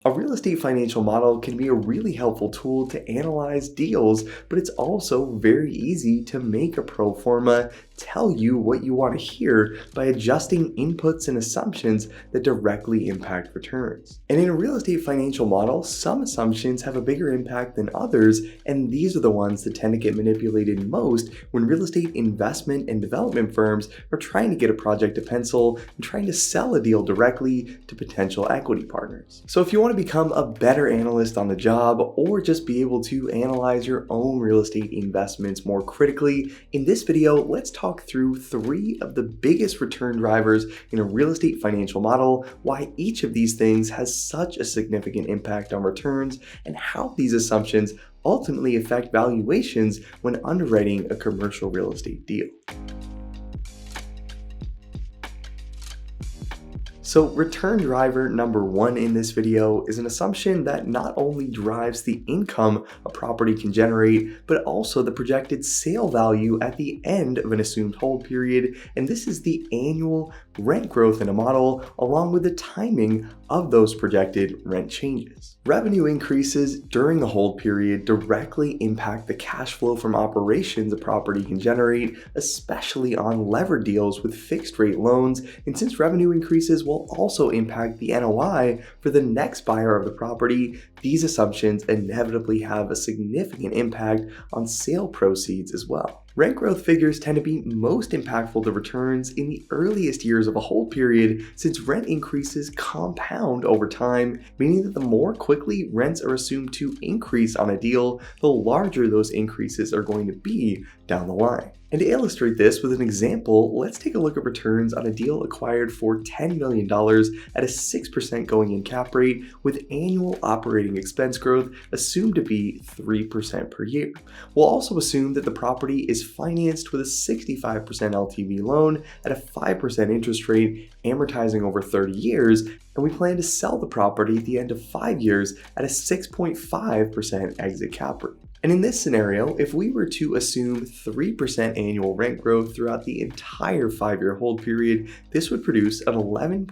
A real estate financial model can be a really helpful tool to analyze deals, but it's also very easy to make a pro forma tell you what you want to hear by adjusting inputs and assumptions that directly impact returns. And in a real estate financial model, some assumptions have a bigger impact than others, and these are the ones that tend to get manipulated most when real estate investment and development firms are trying to get a project to pencil and trying to sell a deal directly to potential equity partners. So if you want to become a better analyst on the job or just be able to analyze your own real estate investments more critically, in this video, let's talk through 3 of the biggest return drivers in a real estate financial model, why each of these things has such a significant impact on returns, and how these assumptions ultimately affect valuations when underwriting a commercial real estate deal. So return driver number 1 in this video is an assumption that not only drives the income a property can generate, but also the projected sale value at the end of an assumed hold period, and this is the annual rent growth in a model along with the timing of those projected rent changes. Revenue increases during the hold period directly impact the cash flow from operations a property can generate, especially on levered deals with fixed rate loans, and since revenue increases will also impact the NOI for the next buyer of the property, these assumptions inevitably have a significant impact on sale proceeds as well. Rent growth figures tend to be most impactful to returns in the earliest years of a hold period, since rent increases compound over time, meaning that the more quickly rents are assumed to increase on a deal, the larger those increases are going to be down the line. And to illustrate this with an example, let's take a look at returns on a deal acquired for $10 million at a 6% going in cap rate with annual operating expense growth assumed to be 3% per year. We'll also assume that the property is financed with a 65% LTV loan at a 5% interest rate amortizing over 30 years, and we plan to sell the property at the end of 5 years at a 6.5% exit cap rate. And in this scenario, if we were to assume 3% annual rent growth throughout the entire 5-year hold period, this would produce an 11.7%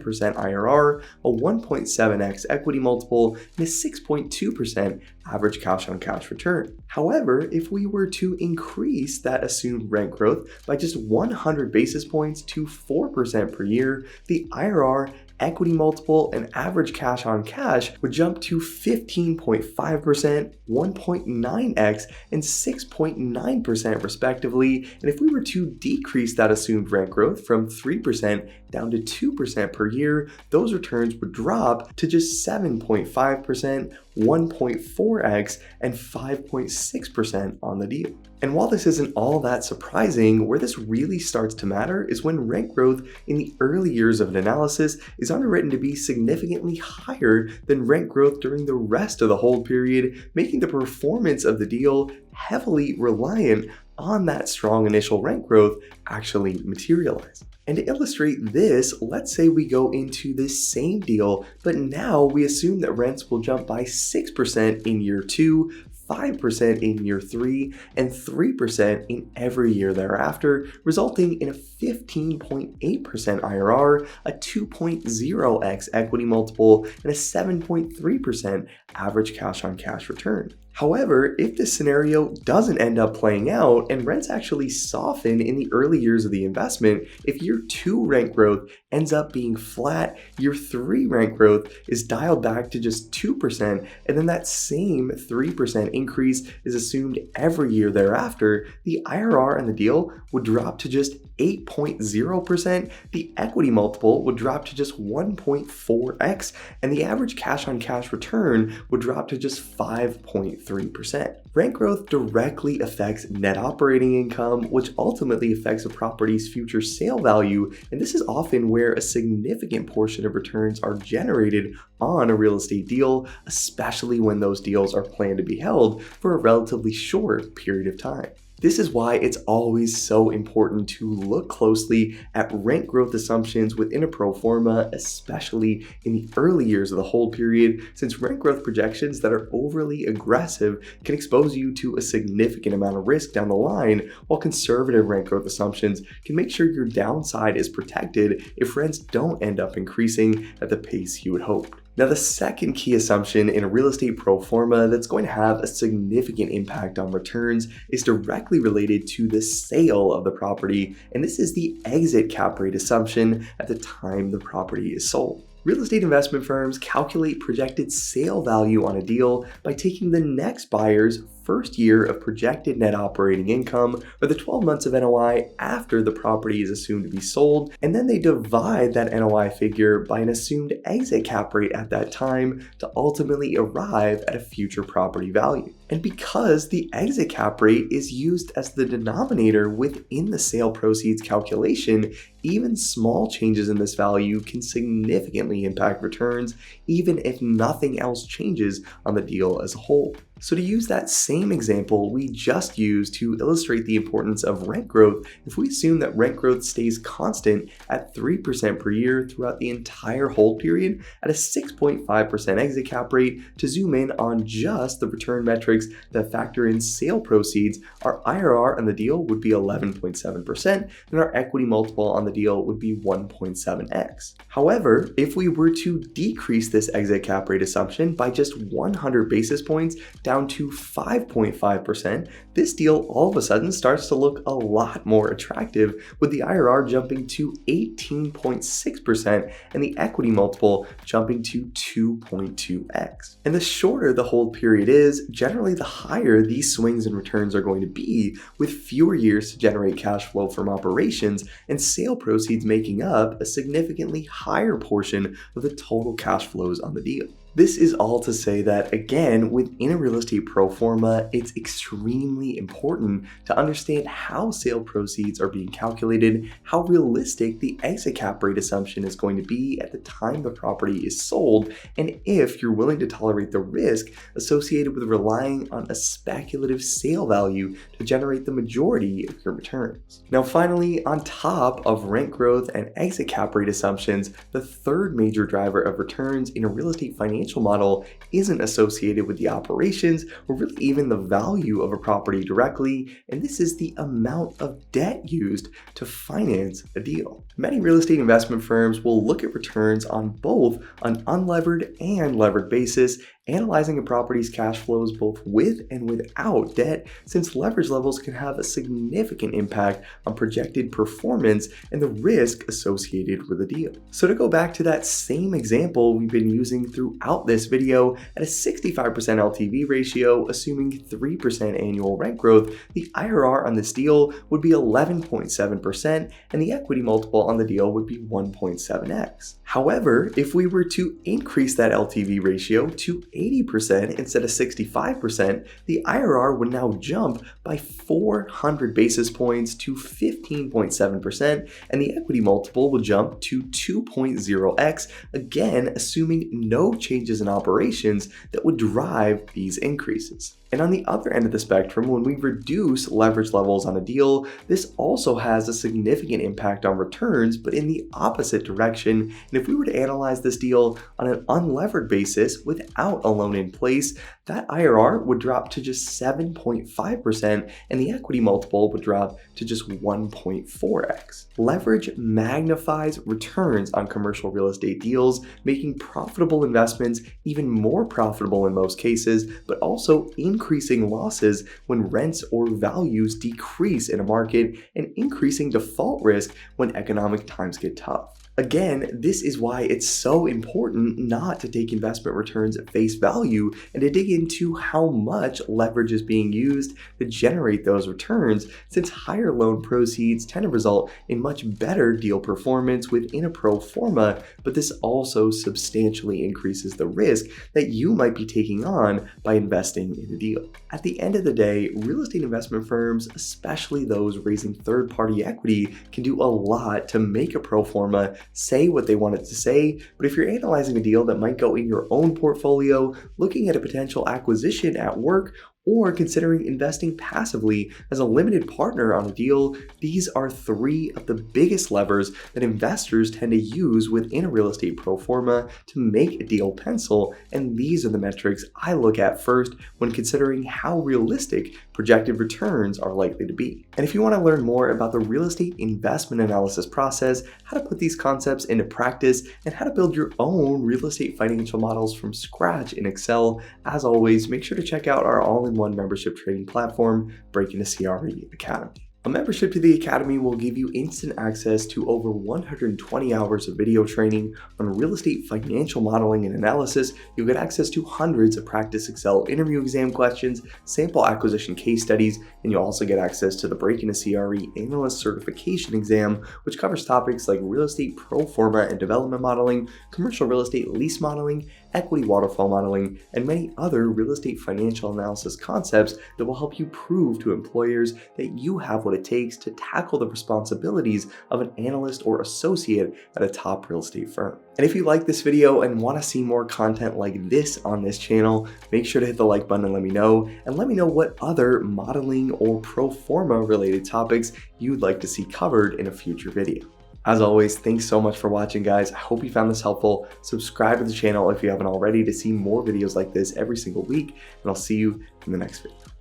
IRR, a 1.7x equity multiple, and a 6.2% average cash on cash return. However, if we were to increase that assumed rent growth by just 100 basis points to 4% per year, the IRR, equity multiple, and average cash on cash would jump to 15.5%, 1.9x, and 6.9% respectively. And if we were to decrease that assumed rent growth from 3% down to 2% per year, those returns would drop to just 7.5%, 1.4x, and 5.6% on the deal. And while this isn't all that surprising, where this really starts to matter is when rent growth in the early years of an analysis is underwritten to be significantly higher than rent growth during the rest of the hold period, making the performance of the deal heavily reliant on that strong initial rent growth actually materialize. And to illustrate this, let's say we go into this same deal, but now we assume that rents will jump by 6% in year 2, 5% in year 3, and 3% in every year thereafter, resulting in a 15.8% IRR, a 2.0x equity multiple, and a 7.3% average cash on cash return. However, if this scenario doesn't end up playing out and rents actually soften in the early years of the investment, if year 2 rent growth ends up being flat, year 3 rent growth is dialed back to just 2%, and then that same 3% increase is assumed every year thereafter, the IRR on the deal would drop to just 8.0%, the equity multiple would drop to just 1.4x, and the average cash on cash return would drop to just 5.3%. Rent growth directly affects net operating income, which ultimately affects a property's future sale value, and this is often where a significant portion of returns are generated on a real estate deal, especially when those deals are planned to be held for a relatively short period of time. This is why it's always so important to look closely at rent growth assumptions within a pro forma, especially in the early years of the hold period, since rent growth projections that are overly aggressive can expose you to a significant amount of risk down the line, while conservative rent growth assumptions can make sure your downside is protected if rents don't end up increasing at the pace you had hoped. Now, the second key assumption in a real estate pro forma that's going to have a significant impact on returns is directly related to the sale of the property, and this is the exit cap rate assumption at the time the property is sold. Real estate investment firms calculate projected sale value on a deal by taking the next buyer's first year of projected net operating income, or the 12 months of NOI after the property is assumed to be sold, and then they divide that NOI figure by an assumed exit cap rate at that time to ultimately arrive at a future property value. And because the exit cap rate is used as the denominator within the sale proceeds calculation, even small changes in this value can significantly impact returns, even if nothing else changes on the deal as a whole. So to use that same example we just used to illustrate the importance of rent growth, if we assume that rent growth stays constant at 3% per year throughout the entire hold period at a 6.5% exit cap rate, to zoom in on just the return metrics that factor in sale proceeds, our IRR on the deal would be 11.7% and our equity multiple on the deal would be 1.7x. However, if we were to decrease this exit cap rate assumption by just 100 basis points down to 5.5%, this deal all of a sudden starts to look a lot more attractive, with the IRR jumping to 18.6% and the equity multiple jumping to 2.2x. And the shorter the hold period is, generally the higher these swings in returns are going to be, with fewer years to generate cash flow from operations and sale proceeds making up a significantly higher portion of the total cash flows on the deal. This is all to say that, again, within a real estate pro forma, it's extremely important to understand how sale proceeds are being calculated, how realistic the exit cap rate assumption is going to be at the time the property is sold, and if you're willing to tolerate the risk associated with relying on a speculative sale value to generate the majority of your returns. Now, finally, on top of rent growth and exit cap rate assumptions, the third major driver of returns in a real estate financial model isn't associated with the operations or really even the value of a property directly, and this is the amount of debt used to finance a deal. Many real estate investment firms will look at returns on both an unlevered and levered basis, analyzing a property's cash flows both with and without debt, since leverage levels can have a significant impact on projected performance and the risk associated with a deal. So to go back to that same example we've been using throughout this video, at a 65% LTV ratio, assuming 3% annual rent growth, the IRR on this deal would be 11.7% and the equity multiple on the deal would be 1.7x. However, if we were to increase that LTV ratio to 80% instead of 65%, the IRR would now jump by 400 basis points to 15.7%, and the equity multiple will jump to 2.0x, again assuming no changes in operations that would drive these increases. And on the other end of the spectrum, when we reduce leverage levels on a deal, this also has a significant impact on returns, but in the opposite direction. And if we were to analyze this deal on an unlevered basis without a loan in place, that IRR would drop to just 7.5% and the equity multiple would drop to just 1.4x. Leverage magnifies returns on commercial real estate deals, making profitable investments even more profitable in most cases, but also increasing losses when rents or values decrease in a market and increasing default risk when economic times get tough. Again, this is why it's so important not to take investment returns at face value and to dig into how much leverage is being used to generate those returns, since higher loan proceeds tend to result in much better deal performance within a pro forma, but this also substantially increases the risk that you might be taking on by investing in a deal. At the end of the day, real estate investment firms, especially those raising third-party equity, can do a lot to make a pro forma say what they want it to say, but if you're analyzing a deal that might go in your own portfolio, looking at a potential acquisition at work, or considering investing passively as a limited partner on a deal, these are three of the biggest levers that investors tend to use within a real estate pro forma to make a deal pencil, and these are the metrics I look at first when considering how realistic projected returns are likely to be. And if you want to learn more about the real estate investment analysis process, how to put these concepts into practice, and how to build your own real estate financial models from scratch in Excel, as always, make sure to check out our all-in-one membership trading platform, Breaking the CRE Academy. A membership to the Academy will give you instant access to over 120 hours of video training on real estate financial modeling and analysis. You'll get access to hundreds of practice Excel interview exam questions, sample acquisition case studies, and you'll also get access to the Breaking the CRE Analyst Certification Exam, which covers topics like real estate pro forma and development modeling, commercial real estate lease modeling, equity waterfall modeling, and many other real estate financial analysis concepts that will help you prove to employers that you have what it takes to tackle the responsibilities of an analyst or associate at a top real estate firm. And if you like this video and want to see more content like this on this channel, make sure to hit the like button and let me know what other modeling or pro forma related topics you'd like to see covered in a future video. As always, thanks so much for watching, guys. I hope you found this helpful. Subscribe to the channel if you haven't already to see more videos like this every single week, and I'll see you in the next video.